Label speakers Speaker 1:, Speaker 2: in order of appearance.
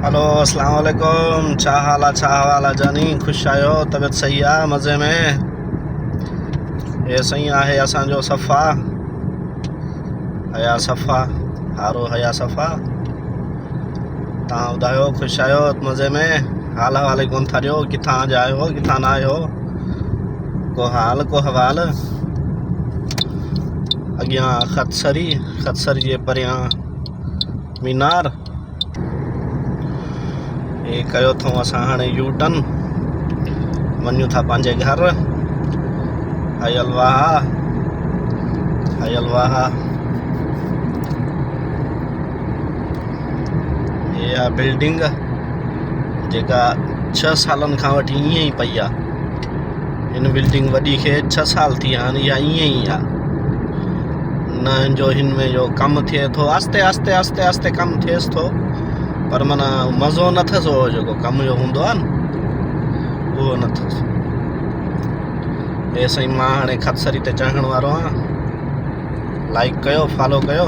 Speaker 1: Hello अस्सलाम वालेकुम। छा हाल आहे, छा अहवाल आहे जानी? ख़ुशि आहियो? तबियत सही आहे? मज़े में? हे सही आहे असांजो सफ़ा हया सफ़ा हारो हया सफ़ा। तव्हां ॿुधायो, ख़ुशि आहियो? मज़े में? हाल हवाले कोन था ॾियो, किथां जा आहियो, किथां न आहियो? को हाल को हवाल? अॻियां ख़तसरी जे परियां मीनार। ये कयो अथऊं असां हाणे यू टर्न, वञूं था पंहिंजे घर। हयल वाह ये आहे बिल्डिंग जेका 6 सालनि खां वठी ईअं ई पई आहे। हिन बिल्डिंग वॾी खे 6 साल थी विया आहिनि, इहा ईअं ई आहे। न जो हिन में जो कमु थिए थो, आस्ते आस्ते आस्ते आस्ते कमु थिएसि थो, पर माना मज़ो न अथसि। उहो जेको कमु जो हूंदो आहे न, उहो न अथसि। हे साईं, मां हाणे ख़तसरी ते चढ़ण वारो आहियां। लाइक कयो, फॉलो कयो।